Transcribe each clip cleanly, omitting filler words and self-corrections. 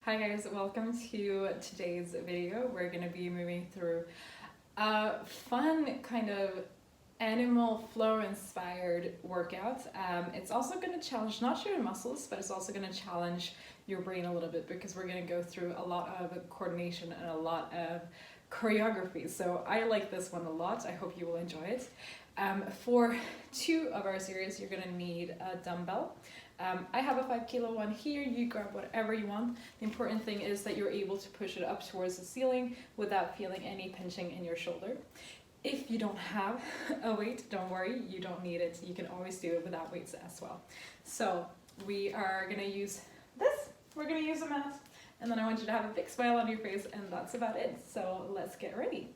Hi guys, welcome to today's video. We're going to be moving through a fun kind of animal flow inspired workout. It's also going to challenge not your muscles, but it's also going to challenge your brain a little bit because we're going to go through a lot of coordination and a lot of choreography. So I like this one a lot. I hope you will enjoy it. For two of our series, you're going to need a dumbbell. I have a 5 kilo one here. You grab whatever you want. The important thing is that you're able to push it up towards the ceiling without feeling any pinching in your shoulder. If you don't have a weight, don't worry, you don't need it. You can always do it without weights as well. So we are gonna use this. We're gonna use a mat, and then I want you to have a big smile on your face, and that's about it. So let's get ready.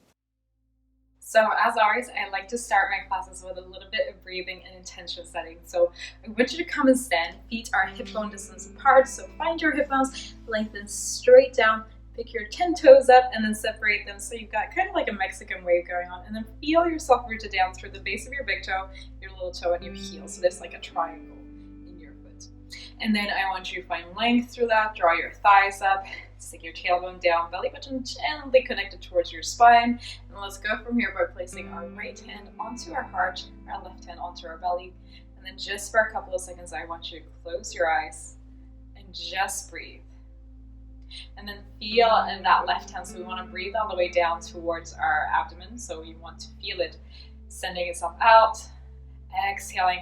So as always, I like to start my classes with a little bit of breathing and intention setting. So I want you to come and stand. Feet are hip bone distance apart. So find your hip bones, lengthen straight down, pick your 10 toes up and then separate them. So you've got kind of like a Mexican wave going on. And then feel yourself rooted down through the base of your big toe, your little toe, and your heel. So there's like a triangle in your foot. And then I want you to find length through that. Draw your thighs up. Stick your tailbone down, belly button gently connected towards your spine. And let's go from here by placing our right hand onto our heart, our left hand onto our belly. And then just for a couple of seconds, I want you to close your eyes and just breathe. And then feel in that left hand, so we want to breathe all the way down towards our abdomen. So you want to feel it sending itself out, exhaling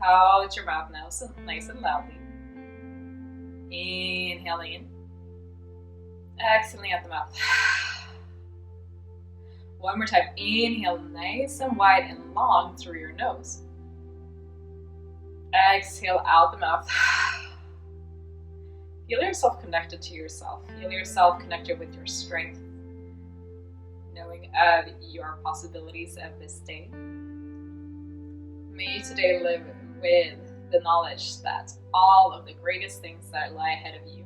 out your mouth now, so nice and loudly. Inhaling in. Exhaling out the mouth. One more time. Inhale nice and wide and long through your nose. Exhale out the mouth. Feel yourself connected to yourself. Feel yourself connected with your strength. Knowing of your possibilities of this day. May you today live with the knowledge that all of the greatest things that lie ahead of you,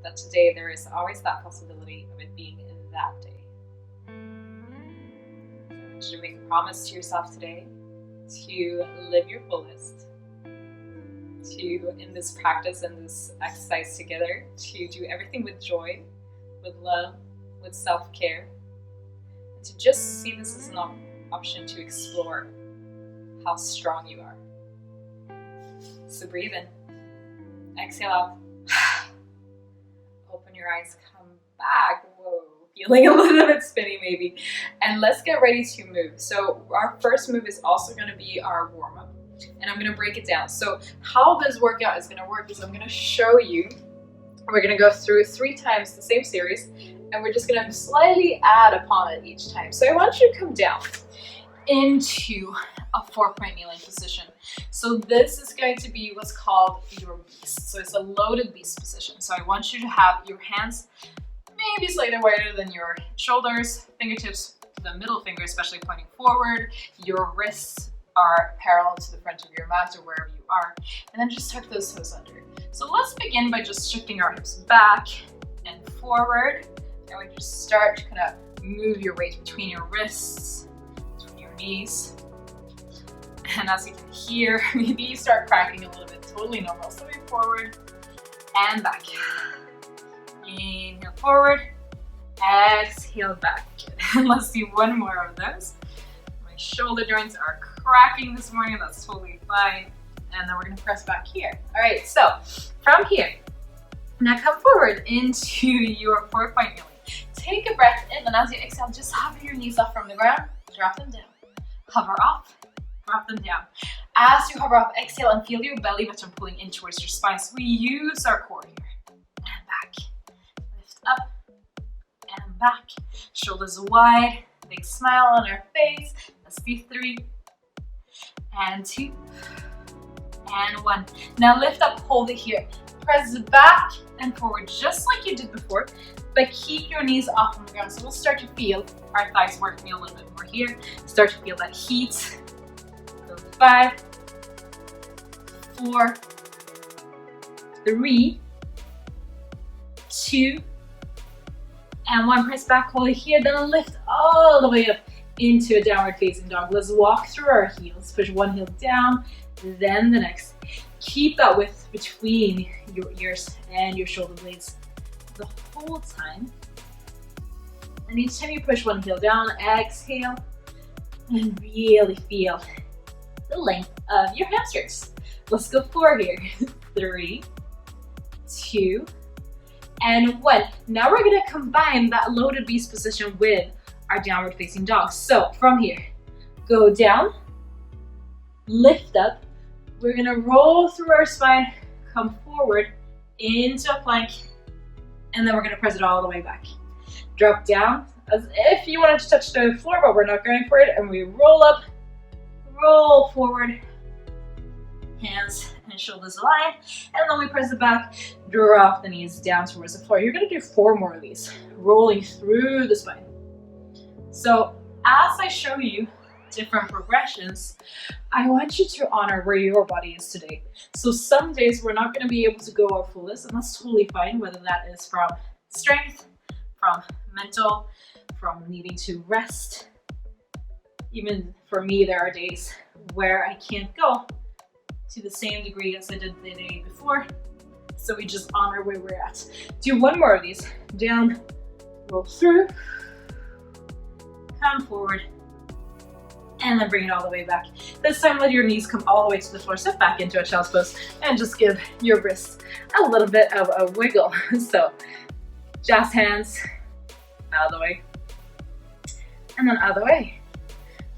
that today there is always that possibility of it being in that day. So I want you to make a promise to yourself today to live your fullest, to, in this practice and this exercise together, to do everything with joy, with love, with self-care, and to just see this as an option to explore how strong you are. So breathe in, exhale out. Open your eyes, come back. Whoa, feeling a little bit spinny maybe. And let's get ready to move. So our first move is also going to be our warm-up. And I'm going to break it down. So how this workout is going to work is I'm going to show you. We're going to go through 3 times the same series. And we're just going to slightly add upon it each time. So I want you to come down into a 4-point kneeling position. So this is going to be what's called your beast. So it's a loaded beast position. So I want you to have your hands maybe slightly wider than your shoulders, fingertips to the middle finger, especially pointing forward. Your wrists are parallel to the front of your mat or wherever you are. And then just tuck those toes under. So let's begin by just shifting our hips back and forward. And we just start to kind of move your weight between your wrists, between your knees. And as you can hear, maybe you start cracking a little bit, totally normal. So move forward and back. Inhale forward, exhale back. And let's do one more of those. My shoulder joints are cracking this morning, that's totally fine. And then we're gonna press back here. All right, so from here, now come forward into your 4-point kneeling. Take a breath in, and as you exhale, just hover your knees up from the ground, drop them down. Hover off. Drop them down. As you hover off, exhale and feel your belly button pulling in towards your spine. So we use our core here. And back. Lift up and back. Shoulders wide. Big smile on our face. Let's do 3 and 2 and 1. Now lift up, hold it here. Press back and forward just like you did before, but keep your knees off on the ground. So we'll start to feel our thighs working a little bit more here. Start to feel that heat. 5, 4, 3, 2, and 1. Press back, hold it here, then lift all the way up into a downward facing dog. Let's walk through our heels. Push one heel down, then the next. Keep that width between your ears and your shoulder blades. the whole time. And each time you push one heel down, exhale, and really feel the length of your hamstrings. Let's go 4 here. 3, 2, and 1. Now we're gonna combine that loaded beast position with our downward facing dog. So from here, go down, lift up. We're gonna roll through our spine, come forward into a plank, and then we're gonna press it all the way back. Drop down as if you wanted to touch the floor, but we're not going for it. And we roll up, roll forward, hands and shoulders align, and then we press it back, drop the knees down towards the floor. You're gonna do 4 more of these, rolling through the spine. So as I show you different progressions, I want you to honor where your body is today. So some days we're not gonna be able to go our fullest, and that's totally fine, whether that is from strength, from mental, from needing to rest. Even for me, there are days where I can't go to the same degree as I did the day before. So we just honor where we're at. Do 1 more of these. Down, roll through, come forward, and then bring it all the way back. This time let your knees come all the way to the floor. Step back into a child's pose and just give your wrists a little bit of a wiggle. So just hands out of the way, and then out of the way.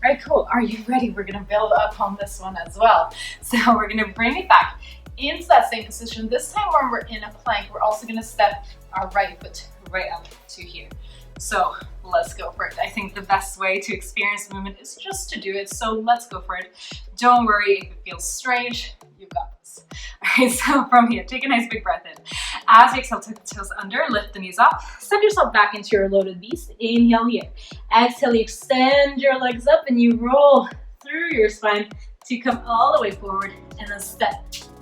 All right, cool. Are you ready? We're gonna build up on this one as well. So we're gonna bring it back into that same position. This time when we're in a plank, we're also gonna step our right foot right up to here. So let's go for it. I think the best way to experience movement is just to do it. So let's go for it. Don't worry if it feels strange, you've got this. All right, so from here, take a nice big breath in. As you exhale, tuck the toes under, lift the knees up, send yourself back into your loaded beast. Inhale here. Exhale, you extend your legs up and you roll through your spine to come all the way forward, and then step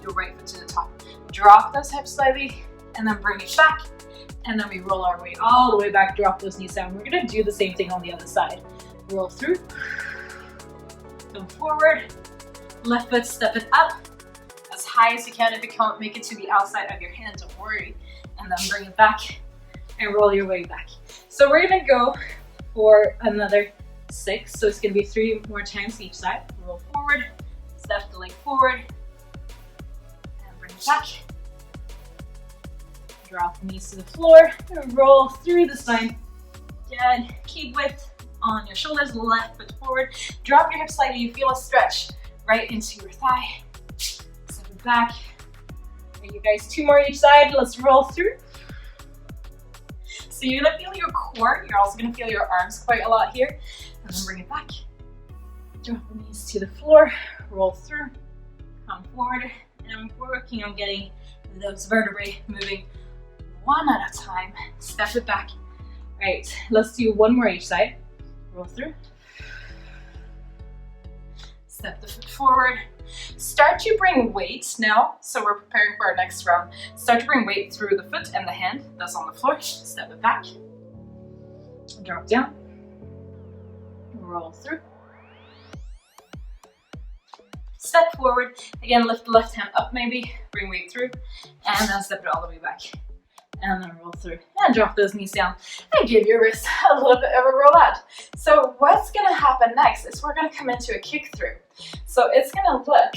your right foot to the top. Drop those hips slightly and then bring it back. And then we roll our way all the way back, drop those knees down. We're gonna do the same thing on the other side. Roll through, come forward, left foot, step it up as high as you can. If you can't make it to the outside of your hand, don't worry. And then bring it back and roll your way back. So we're gonna go for another 6. So it's gonna be 3 more times each side. Roll forward, step the leg forward, and bring it back. Drop the knees to the floor, and roll through the spine. Good. Keep width on your shoulders, left foot forward. Drop your hips slightly, you feel a stretch right into your thigh. Step it back. Right, you guys, 2 more each side. Let's roll through. So you're gonna feel your core, you're also gonna feel your arms quite a lot here. And then bring it back. Drop the knees to the floor, roll through, come forward, and we're working on getting those vertebrae moving one at a time. Step it back. All right, let's do 1 more each side. Roll through. Step the foot forward. Start to bring weight now. So we're preparing for our next round. Start to bring weight through the foot and the hand that's on the floor. Step it back. Drop down. Roll through. Step forward. Again, lift the left hand up maybe. Bring weight through. And then step it all the way back. And then roll through. And drop those knees down. And give your wrists a little bit of a roll out. So what's going to happen next is we're going to come into a kick through. So it's going to look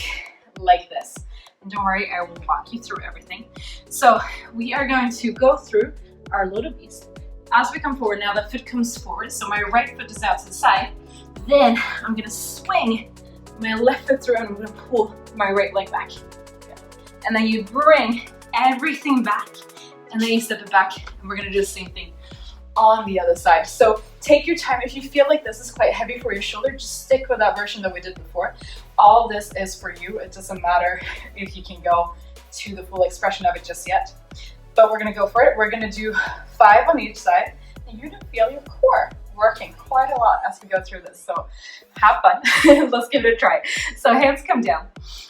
like this. And don't worry, I will walk you through everything. So we are going to go through our loaded beast. As we come forward, now the foot comes forward. So my right foot is out to the side. Then I'm going to swing my left foot through and I'm going to pull my right leg back. And then you bring everything back. And then you step it back, and we're gonna do the same thing on the other side. So take your time. If you feel like this is quite heavy for your shoulder, just stick with that version that we did before. All of this is for you. It doesn't matter if you can go to the full expression of it just yet. But we're gonna go for it. We're gonna do 5 on each side, and you're gonna feel your core working quite a lot as we go through this. So have fun. Let's give it a try. So hands come down.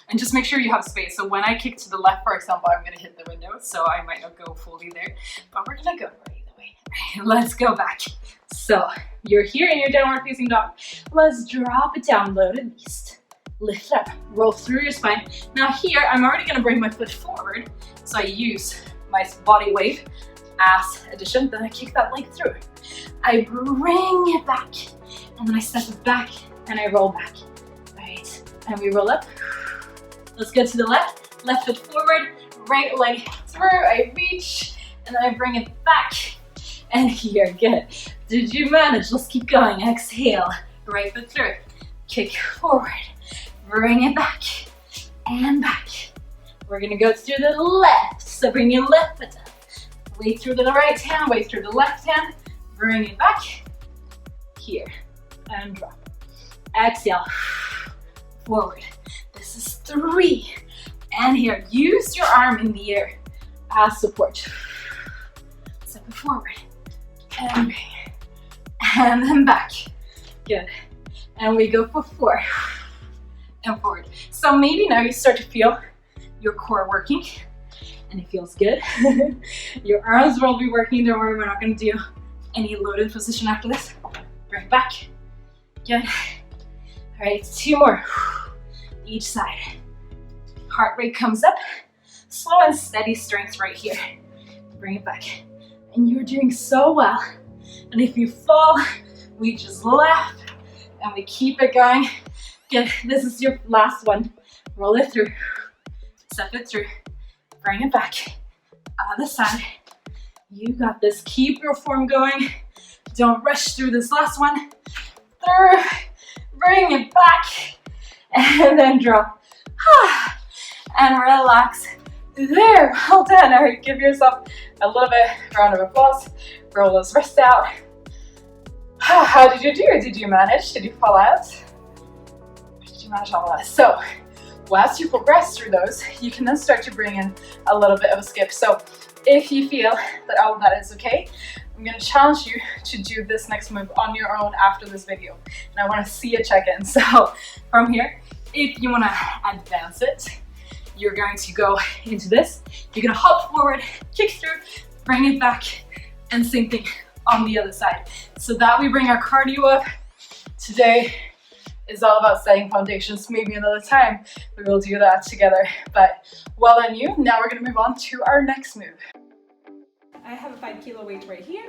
And just make sure you have space. So when I kick to the left, for example, I'm gonna hit the window, so I might not go fully there, but we're gonna go for it either way. Let's go back. So you're here in your downward facing dog. Let's drop it down, loaded beast. Lift up, roll through your spine. Now here, I'm already gonna bring my foot forward, so I use my body weight ass addition. Then I kick that leg through. I bring it back, and then I step it back, and I roll back. Right, and we roll up. Let's go to the left. Left foot forward, right leg through. I reach, and then I bring it back. And here, good. Did you manage? Let's keep going. Exhale, right foot through. Kick forward, bring it back, and back. We're gonna go through the left. So bring your left foot up. Weight through the right hand, weight through the left hand. Bring it back. Here, and drop. Exhale, forward. This is 3. And here, use your arm in the air as support. Step it forward, and bring. And then back. Good. And we go for 4. And forward. So maybe now you start to feel your core working, and it feels good. Your arms will be working. Don't worry, we're not going to do any loaded position after this. Bring back. Good. All right, 2 more. Each side. Heart rate comes up. Slow and steady strength right here. Bring it back. And you're doing so well. And if you fall, we just laugh and we keep it going. Good. This is your last one. Roll it through. Step it through. Bring it back. Other side. You got this. Keep your form going. Don't rush through this last one. Through. Bring it back. And then drop. And relax. There. Well done. All right. Give yourself a little bit round of applause. Roll those wrists out. How did you do? Did you manage? Did you fall out? Did you manage all that? So, as you progress through those, you can then start to bring in a little bit of a skip. So if you feel that all of that is okay, I'm going to challenge you to do this next move on your own after this video. And I want to see a check-in. So from here, if you want to advance it, you're going to go into this. You're going to hop forward, kick through, bring it back, and same thing on the other side. So that we bring our cardio up. Today is all about setting foundations. Maybe another time we will do that together. But well done you. Now we're going to move on to our next move. I have a 5 kilo weight right here.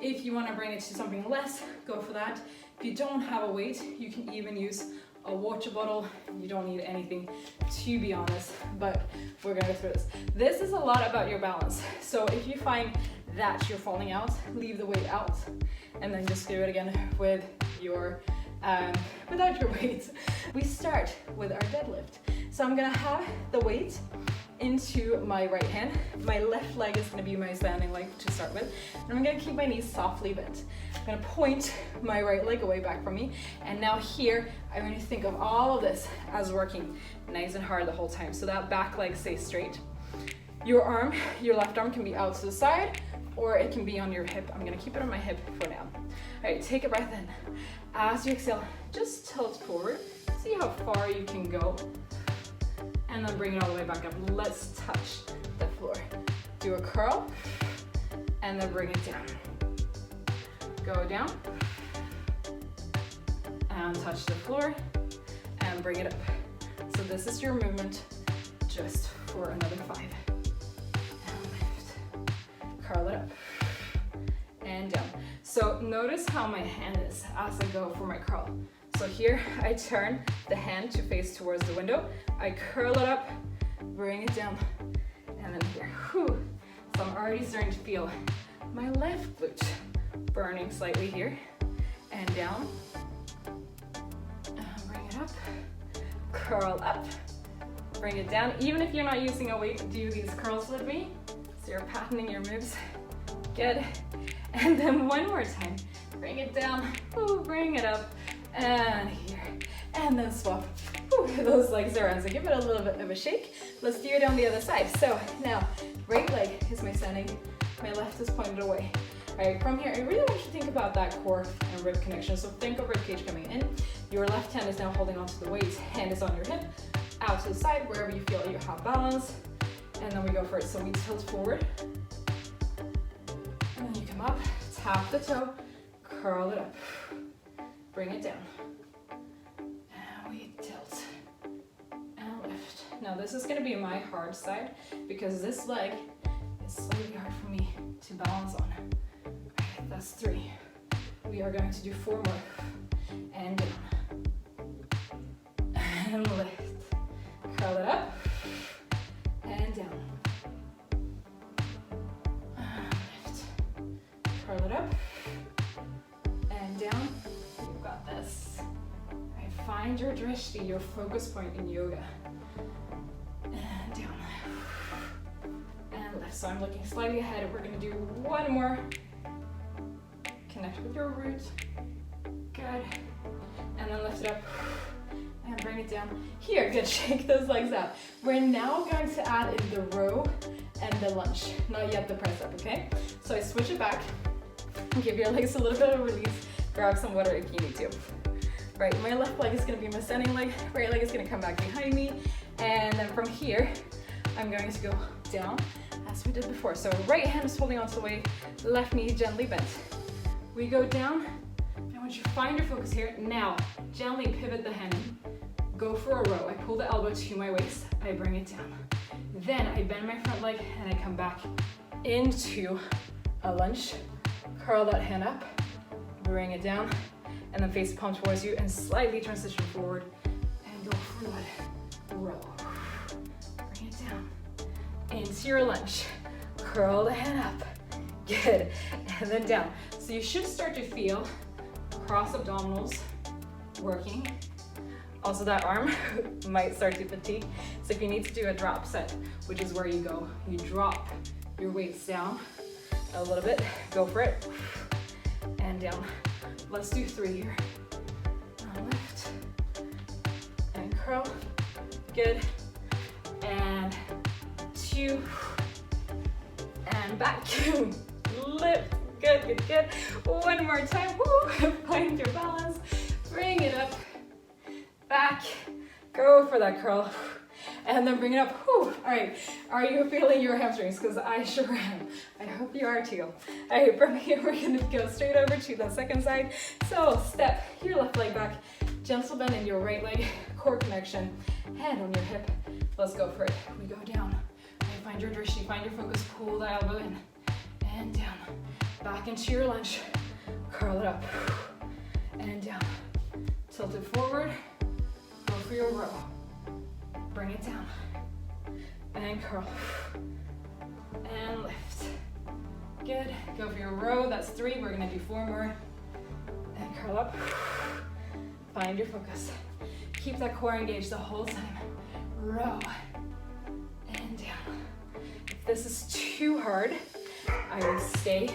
If you want to bring it to something less, go for that. If you don't have a weight, you can even use a water bottle. You don't need anything, to be honest, but we're going to go through this. This is a lot about your balance. So if you find that you're falling out, leave the weight out and then just do it again with your without your weight. We start with our deadlift. So I'm gonna have the weight into my right hand. My left leg is gonna be my standing leg to start with. And I'm gonna keep my knees softly bent. I'm gonna point my right leg away back from me. And now here, I'm gonna think of all of this as working nice and hard the whole time. So that back leg stays straight. Your left arm can be out to the side, or it can be on your hip. I'm gonna keep it on my hip for now. All right, take a breath in. As you exhale, just tilt forward. See how far you can go. And then bring it all the way back up. Let's touch the floor. Do a curl, and then bring it down. Go down, and touch the floor, and bring it up. So this is your movement just for another 5. And lift. Curl it up, and down. So notice how my hand is as I go for my curl. So here I turn the hand to face towards the window. I curl it up, bring it down, and then here. Whew. So I'm already starting to feel my left glute burning slightly here, and down. Bring it up, curl up, bring it down. Even if you're not using a weight, do these curls with me. So you're patterning your moves. Good. And then one more time. Bring it down, ooh, bring it up, and here. And then swap. Ooh, those legs around. So give it a little bit of a shake. Let's do it on the other side. So now, right leg is my standing. My left is pointed away. All right, from here, I really want you to think about that core and rib connection. So think of rib cage coming in. Your left hand is now holding onto the weight. Hand is on your hip, out to the side, wherever you feel you have balance. And then we go for it. So we tilt forward. And then you come up, tap the toe, curl it up, bring it down. And we tilt and lift. Now this is gonna be my hard side because this leg It's slightly hard for me to balance on. Alright, that's 3. We are going to do 4 more. And down. And lift. Curl it up. And down. Lift. Curl it up. And down. You've got this. Alright, find your drishti, your focus point in yoga. And down. And lift. So I'm looking slightly ahead. We're going to do 1 more. Connect with your root. Good. And then lift it up. And bring it down. Here, good, shake those legs out. We're now going to add in the row and the lunge. Not yet the press up, okay? So I switch it back. Give your legs a little bit of release. Grab some water if you need to. Right, my left leg is gonna be my standing leg. Right leg is gonna come back behind me. And then from here, I'm going to go down as we did before. So right hand is holding onto the weight, left knee gently bent. We go down. I want you to find your focus here. Now, gently pivot the hand in. Go for a row. I pull the elbow to my waist. I bring it down. Then I bend my front leg and I come back into a lunge. Curl that hand up. Bring it down. And then face palm towards you and slightly transition forward. And go for that row. Bring it down. Into your lunge. Curl the hand up. Good. And then down. So you should start to feel cross abdominals working. Also that arm might start to fatigue. So if you need to do a drop set, which is where you go, you drop your weights down a little bit, go for it, and down. Let's do 3 here. Lift, and curl, good, and 2, and back, lift, good, good, good. 1 more time, woo, find your balance, bring it up, back, go for that curl, and then bring it up. Whew. All right, are you feeling your hamstrings? Because I sure am. I hope you are too. All right, from here we're gonna go straight over to the second side. So step your left leg back, gentle bend in your right leg, core connection, hand on your hip. Let's go for it. We go down. All right, find your drishti, find your focus, pull the elbow in, and down. Back into your lunge, curl it up, and down. Tilt it forward. Go for your row. Bring it down. And curl. And lift. Good. Go for your row. That's 3. We're going to do 4 more. And curl up. Find your focus. Keep that core engaged the whole time. Row. And down. If this is too hard, I will stay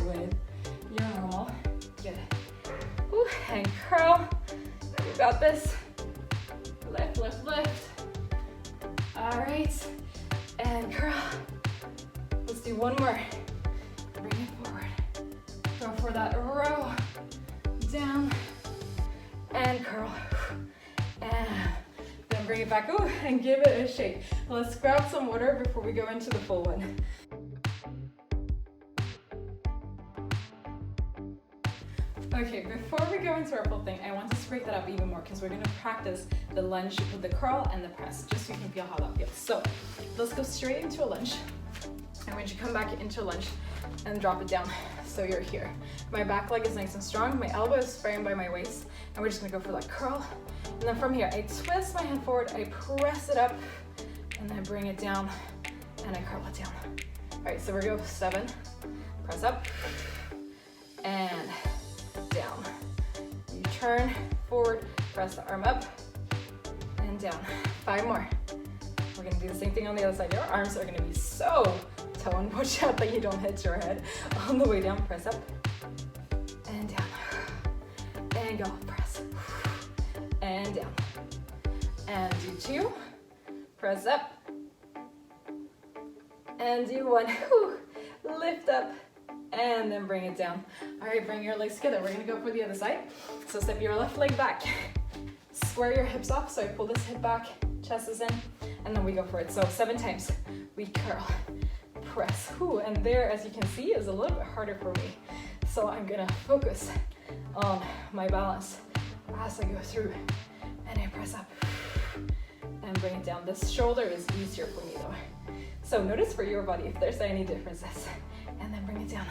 with your normal. Good. Ooh, and curl. You got this. Lift, lift, lift. All right. And curl. Let's do 1 more. Bring it forward. Go for that row. Down. And curl. And then bring it back. Ooh, and give it a shake. Let's grab some water before we go into the full one. Okay, before we go into our full thing, I want to break that up even more because we're going to practice the lunge with the curl and the press, just so you can feel how that feels. So let's go straight into a lunge. I want you to come back into lunge and drop it down. So you're here. My back leg is nice and strong. My elbow is framed by my waist. And we're just going to go for that curl. And then from here, I twist my hand forward, I press it up, and then I bring it down, and I curl it down. All right, so we're going to go 7. Press up, and down. You turn forward, press the arm up and down. 5 more. We're gonna do the same thing on the other side. Your arms are gonna be so toned. Watch out that you don't hit your head on the way down. Press up and down. And go, press. And down. And do 2. Press up. And do 1. Whew. Lift up. And then bring it down. All right, bring your legs together. We're gonna go for the other side. So step your left leg back. Square your hips off. So I pull this hip back, chest is in, and then we go for it. So 7 times. We curl, press. Ooh, and there, as you can see, is a little bit harder for me. So I'm gonna focus on my balance as I go through. And I press up and bring it down. This shoulder is easier for me though. So notice for your body if there's any differences. And then bring it down.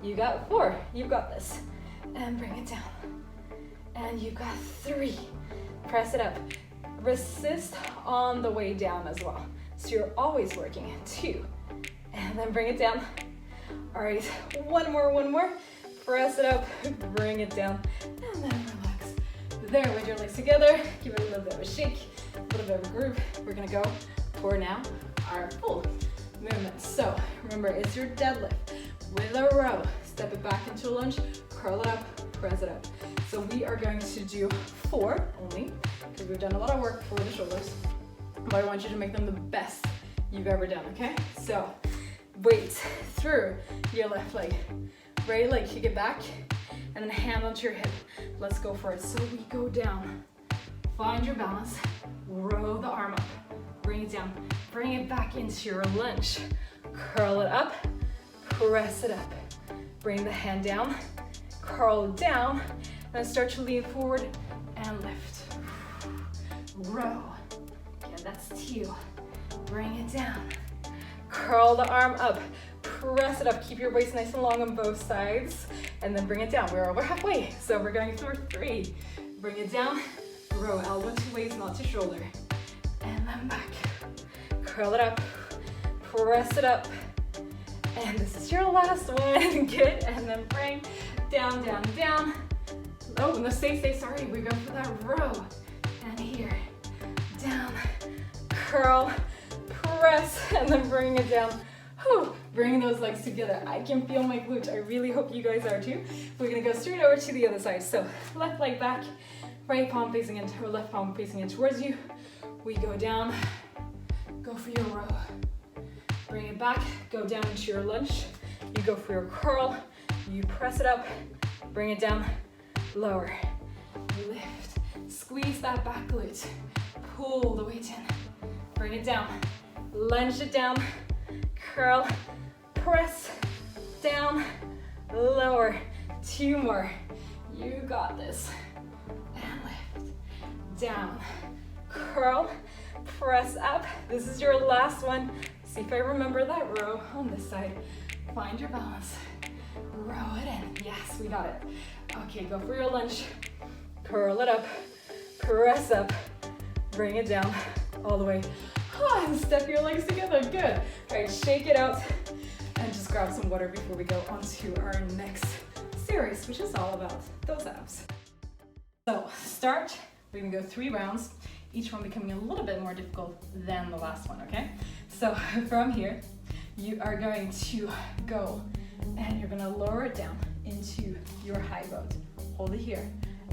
You got 4, you got this. And bring it down. And you got 3. Press it up. Resist on the way down as well. So you're always working. 2. And then bring it down. All right, one more. Press it up, bring it down, and then relax. There, with your legs together, give it a little bit of a shake, a little bit of a groove. We're gonna go for now our full movement. So remember, it's your deadlift with a row. Step it back into a lunge, curl it up, press it up. So we are going to do 4 only, because we've done a lot of work for the shoulders, but I want you to make them the best you've ever done, okay? So weight through your left leg, right leg, kick it back, and then hand onto your hip. Let's go for it. So we go down, find your balance, row the arm up, bring it down, bring it back into your lunge, curl it up, press it up, bring the hand down, curl it down, and start to lean forward and lift. Row. Yeah, that's 2. Bring it down. Curl the arm up, press it up, keep your waist nice and long on both sides, and then bring it down. We're over halfway, so we're going through 3. Bring it down, row, elbow to waist, not to shoulder, and then back. Curl it up, press it up, and this is your last one. Good, and then bring down, down, down. Oh, no, stay, sorry, we go for that row, and here, down, curl, press, and then bring it down. Whew. Bring those legs together. I can feel my glutes. I really hope you guys are too. We're gonna go straight over to the other side. So left leg back, right palm facing in, or left palm facing in towards you. We go down, go for your row. Bring it back, go down into your lunge. You go for your curl, you press it up, bring it down, lower, lift, squeeze that back glute, pull the weight in, bring it down, lunge it down, curl, press, down, lower. 2 more. You got this. And lift, down, curl, press up. This is your last one. See if I remember that row on this side. Find your balance. Row it in. Yes, we got it. Okay, go for your lunge. Curl it up, press up, bring it down all the way. And step your legs together, good. All right, shake it out and just grab some water before we go on to our next series, which is all about those abs. So start, we're gonna go 3 rounds, each one becoming a little bit more difficult than the last one, okay? So from here, you are going to go and you're gonna lower it down into your high boat. Hold it here.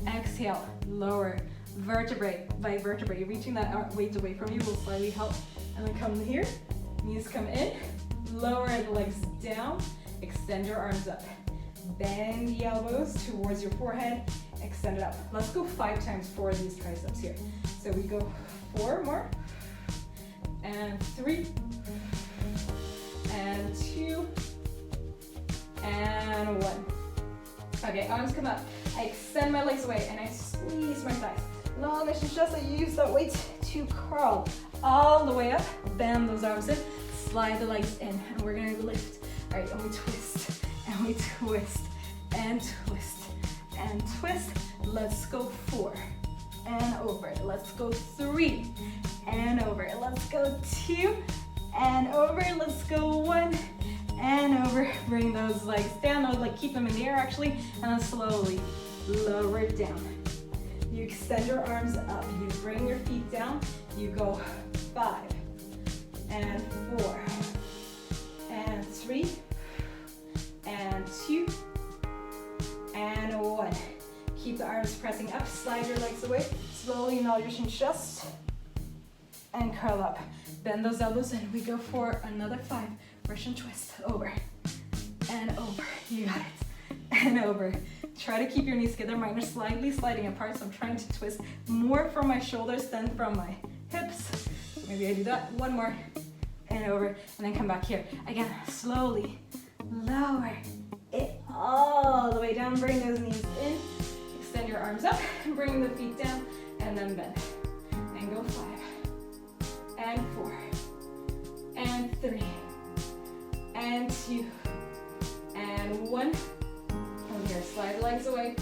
Exhale, lower. Vertebrae by vertebrae, reaching that weight away from you will slightly help. And then come here, knees come in, lower the legs down, extend your arms up. Bend the elbows towards your forehead, extend it up. Let's go 5 times for these triceps here. So we go 4 more, and 3, and 2, and 1. Okay, arms come up. I extend my legs away and I squeeze my thighs. Long and just I use that weight to curl all the way up. Bend those arms in, slide the legs in, and we're gonna lift. All right, and we twist, and we twist, and twist, and twist. Let's go 4, and over. Let's go 3, and over. Let's go 2, and over. Let's go 1, and over. Bring those legs down, or like keep them in the air actually, and then slowly lower it down. You extend your arms up, you bring your feet down, you go 5, and 4, and 3, and 2, and 1. Keep the arms pressing up, slide your legs away, slowly nod your chin just, and curl up. Bend those elbows and we go for another 5. Russian twist, over, and over, you got it, and over. Try to keep your knees together. Mine are slightly sliding apart, so I'm trying to twist more from my shoulders than from my hips. So maybe I do that. 1 more, and over, and then come back here. Again, slowly lower it all the way down. Bring those knees in, extend your arms up, bring the feet down, and then bend. And go 5, and 4, and and 3, and 2, and 1. From here, slide the legs away.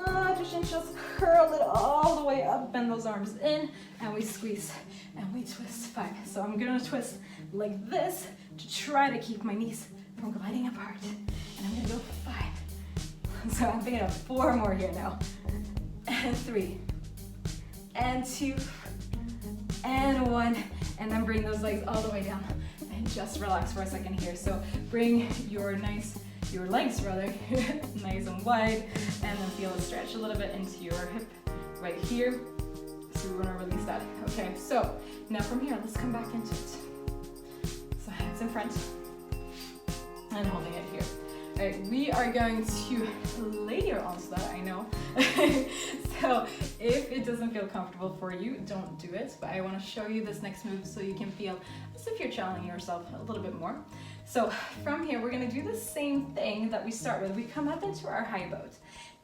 Nudge your shin, just curl it all the way up, bend those arms in, and we squeeze, and we twist. 5. So I'm gonna twist like this to try to keep my knees from gliding apart. And I'm gonna go 5. So I'm thinking of 4 more here now. And 3, and 2, and 1. And then bring those legs all the way down. And just relax for a second here. So bring your legs rather, nice and wide, and then feel it stretch a little bit into your hip right here. So we want to release that. Okay, so now from here, let's come back into it. So hands in front and holding it here. All right, we are going to layer onto that, I know. So if it doesn't feel comfortable for you, don't do it. But I want to show you this next move so you can feel as if you're challenging yourself a little bit more. So from here, we're going to do the same thing that we start with. We come up into our high boat.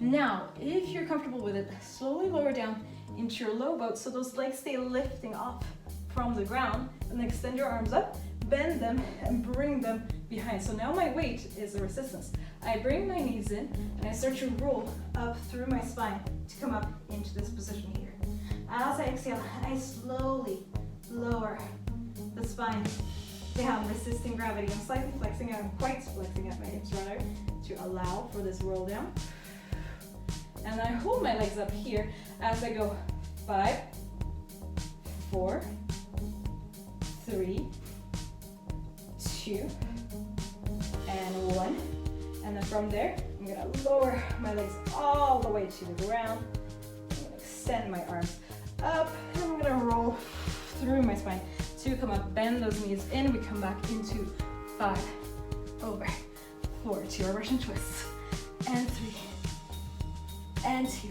Now, if you're comfortable with it, slowly lower down into your low boat so those legs stay lifting off from the ground, and then extend your arms up, bend them, and bring them behind. So now my weight is the resistance. I bring my knees in, and I start to roll up through my spine to come up into this position here. As I exhale, I slowly lower the spine down, resisting gravity. I'm slightly flexing out, I'm quite flexing at my hips rather, to allow for this roll down. And I hold my legs up here as I go 5, 4, 3, 2, and 1. And then from there, I'm gonna lower my legs all the way to the ground. I'm gonna extend my arms up, and I'm gonna roll through my spine to come up, bend those knees in. We come back into 5, over, 4, to our Russian twists, and 3, and 2,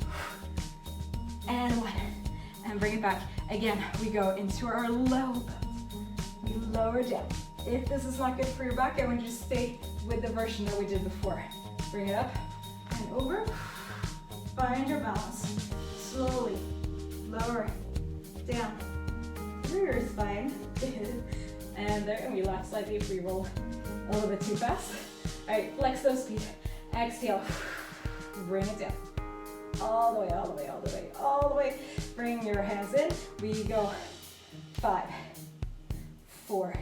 and 1, and bring it back. Again, we go into our low boat. We lower down. If this is not good for your back, I want you to stay with the version that we did before. Bring it up and over. Find your balance. Slowly lower down through your spine. And there, and relax slightly if we roll a little bit too fast. All right, flex those feet. Exhale. Bring it down. All the way, all the way, all the way, all the way. Bring your hands in. We go 5, 4,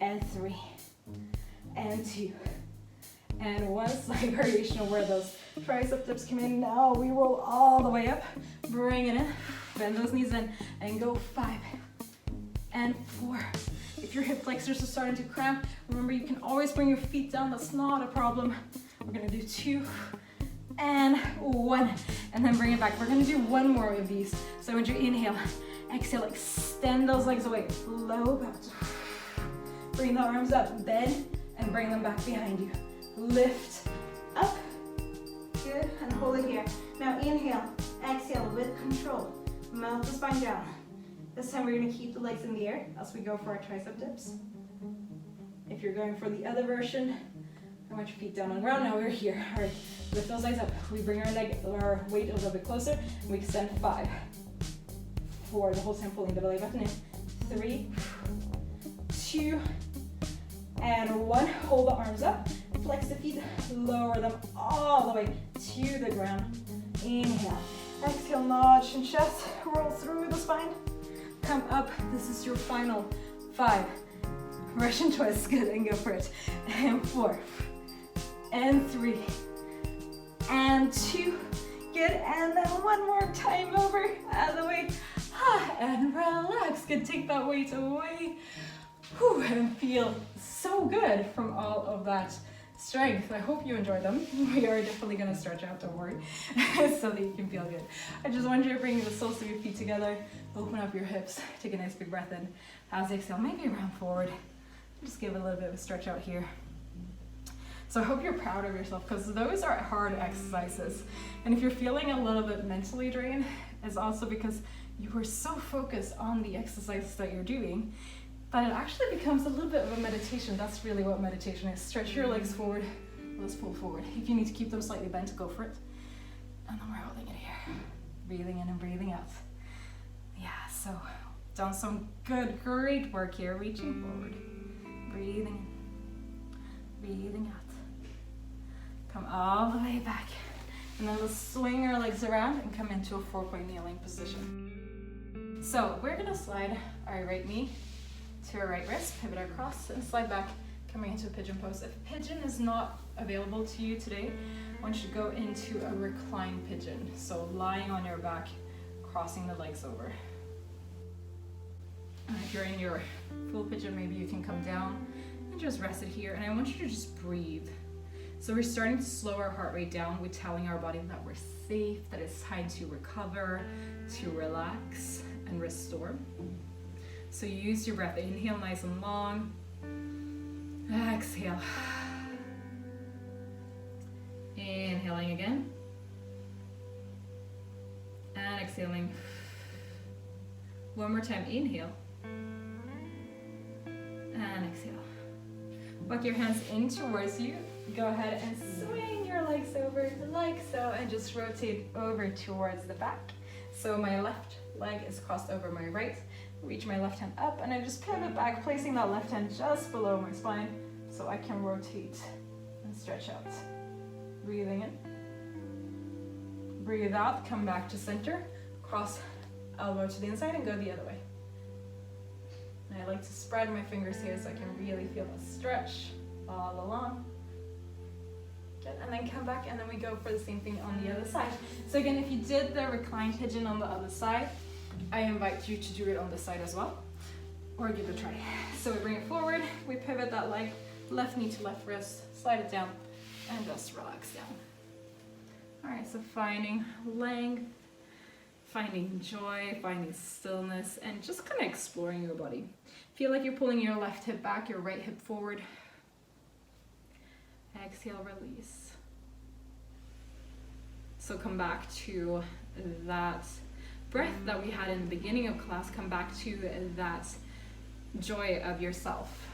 and 3, and 2, and 1. Slight variation of where those tricep dips come in. Now we roll all the way up. Bring it in. Bend those knees in and go 5 and 4. If your hip flexors are starting to cramp, remember you can always bring your feet down. That's not a problem. We're gonna do 2 and 1, and then bring it back. We're gonna do 1 more of these. So when you inhale, exhale, extend those legs away. Low boat. Bring the arms up, bend, and bring them back behind you. Lift up. Good, and hold it here. Now inhale, exhale with control. Melt the spine down. This time we're gonna keep the legs in the air as we go for our tricep dips. If you're going for the other version, I want your feet down on the ground. Now we're here. All right, lift those legs up. We bring our weight a little bit closer, and we extend 5, 4, the whole time pulling the belly button in. 3, 2, and 1. Hold the arms up. Flex the feet. Lower them all the way to the ground. Inhale. Exhale, notch and chest. Roll through the spine. Come up. This is your final 5. Russian twist. Good, and go for it. And 4, and 3, and 2. Good, and then 1 more time over. Out of the way. And relax. Good, take that weight away. Whew, and feel so good from all of that strength. I hope you enjoyed them. We are definitely going to stretch out, don't worry, so that you can feel good. I just want you to bring the soles of your feet together, open up your hips, take a nice big breath in. As you exhale, maybe round forward. Just give a little bit of a stretch out here. So I hope you're proud of yourself, because those are hard exercises. And if you're feeling a little bit mentally drained, it's also because you were so focused on the exercises that you're doing that it actually becomes a little bit of a meditation. That's really what meditation is. Stretch your legs forward. Let's pull forward. If you need to keep them slightly bent, go for it. And then we're holding it here. Breathing in and breathing out. Yeah, so Done some great work here. Reaching forward, breathing in, breathing out. Come all the way back. And then let's swing our legs around and come into a 4-point kneeling position. So we're gonna slide our right knee to our right wrist, pivot across, and slide back, coming into a pigeon pose. If pigeon is not available to you today, I want you to go into a reclined pigeon. So lying on your back, crossing the legs over. And if you're in your full pigeon, maybe you can come down and just rest it here. And I want you to just breathe. So we're starting to slow our heart rate down. We're telling our body that we're safe, that it's time to recover, to relax and restore. So you use your breath. Inhale nice and long. Exhale. Inhaling again. And exhaling. One more time, inhale. And exhale. Walk your hands in towards you. Go ahead and swing your legs over like so and just rotate over towards the back. So my left leg is crossed over my right. Reach my left hand up and I just pivot back, placing that left hand just below my spine so I can rotate and stretch out. Breathing in. Breathe out, come back to center. Cross elbow to the inside and go the other way. And I like to spread my fingers here so I can really feel the stretch all along. Good, and then come back and then we go for the same thing on the other side. So again, if you did the reclined pigeon on the other side, I invite you to do it on this side as well, or give it a try. So we bring it forward, we pivot that leg, left knee to left wrist, slide it down, and just relax down. All right, so finding length, finding joy, finding stillness, and just kind of exploring your body. Feel like you're pulling your left hip back, your right hip forward. Exhale, release. So come back to that breath that we had in the beginning of class. Come back to that joy of yourself.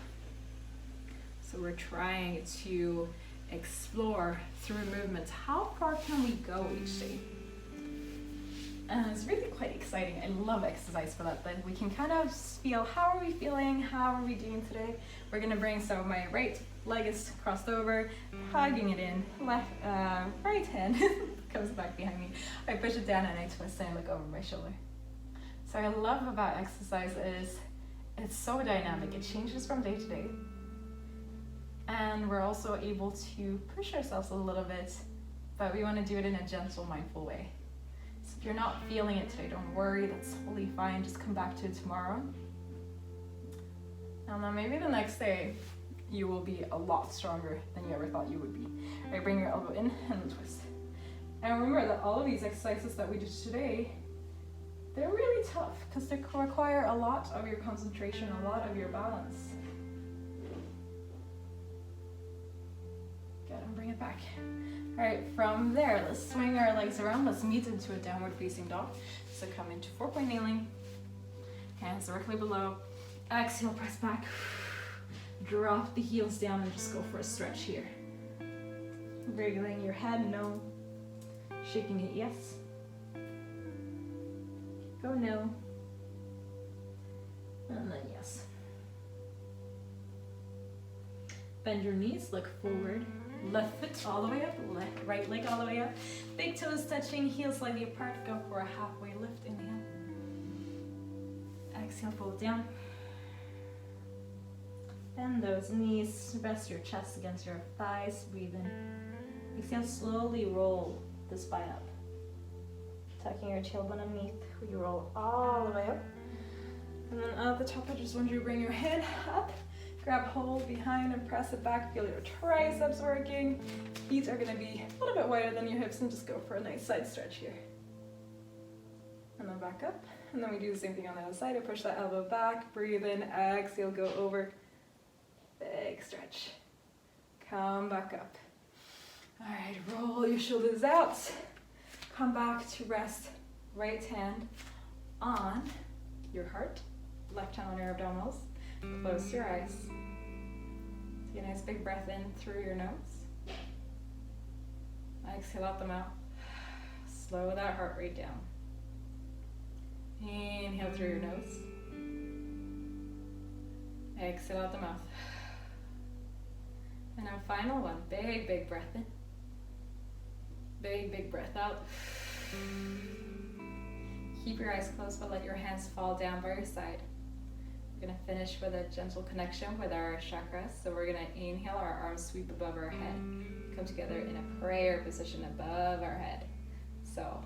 So we're trying to explore through movement. How far can we go each day? And it's really quite exciting. I love exercise for that. Then we can kind of feel, how are we feeling? How are we doing today? We're gonna bring, so my right leg is crossed over, hugging it in, left, right hand comes back behind me. I push it down and I twist and I look over my shoulder. So what I love about exercise is it's so dynamic. It changes from day to day. And we're also able to push ourselves a little bit, but we want to do it in a gentle, mindful way. So if you're not feeling it today, don't worry, that's totally fine. Just come back to it tomorrow. And then maybe the next day, you will be a lot stronger than you ever thought you would be. All right, bring your elbow in and then twist. And remember that all of these exercises that we did today, they're really tough because they require a lot of your concentration, a lot of your balance. Good, and bring it back. All right, from there, let's swing our legs around. Let's meet into a downward facing dog. So come into 4-point kneeling, hands directly below. Exhale, press back. Drop the heels down and just go for a stretch here. Wriggling your head, no. Shaking it, yes. Go, no. And then yes. Bend your knees, look forward. Left foot all the way up, right leg all the way up. Big toes touching, heels slightly apart. Go for a halfway lift, inhale. Exhale, pull it down. Bend those knees, rest your chest against your thighs, breathe in. Exhale, slowly roll the spine up. Tucking your tailbone underneath, you roll all the way up. And then at the top, I just want you to bring your head up, grab hold behind and press it back. Feel your triceps working. Feet are gonna be a little bit wider than your hips and just go for a nice side stretch here. And then back up. And then we do the same thing on the other side. I push that elbow back, breathe in, exhale, go over. Big stretch. Come back up. All right, roll your shoulders out. Come back to rest. Right hand on your heart, left hand on your abdominals. Close your eyes. Take a nice big breath in through your nose. Exhale out the mouth. Slow that heart rate down. Inhale through your nose. Exhale out the mouth. And now final one, big, big breath in. Big, big breath out. Keep your eyes closed, but let your hands fall down by your side. We're gonna finish with a gentle connection with our chakras. So we're gonna inhale, our arms sweep above our head. Come together in a prayer position above our head. So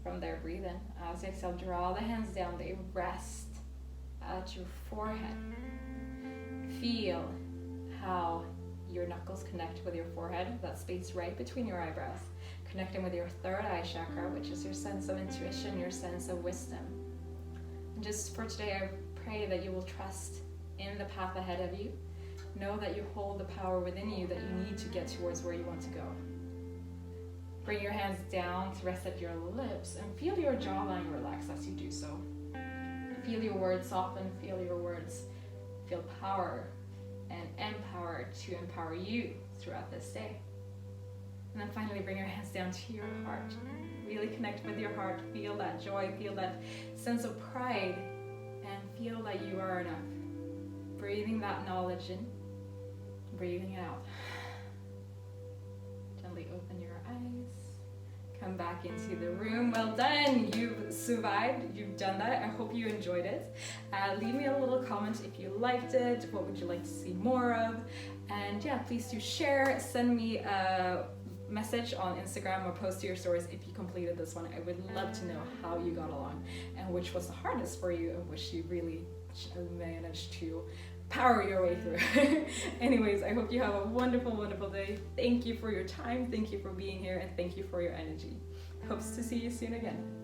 from there, breathe in. As you exhale, draw the hands down. They rest at your forehead. Feel how your knuckles connect with your forehead, that space right between your eyebrows. Connecting with your third eye chakra, which is your sense of intuition, your sense of wisdom. And just for today, I pray that you will trust in the path ahead of you. Know that you hold the power within you that you need to get towards where you want to go. Bring your hands down to rest at your lips and feel your jawline relax as you do so. Feel your words soften, feel your words feel power and empowered to empower you throughout this day. And then finally, bring your hands down to your heart. Really connect with your heart. Feel that joy, feel that sense of pride, and feel that you are enough. Breathing that knowledge in, breathing it out. Gently open your eyes. Come back into the room. Well done. You've survived. You've done that. I hope you enjoyed it. Leave me a little comment if you liked it. What would you like to see more of? And yeah, please do share. Send me a message on Instagram or post to your stories if you completed this one. I would love to know how you got along and which was the hardest for you and which you really managed to power your way through. Anyways, I hope you have a wonderful, wonderful day. Thank you for your time. Thank you for being here, and thank you for your energy. Hopes to see you soon again.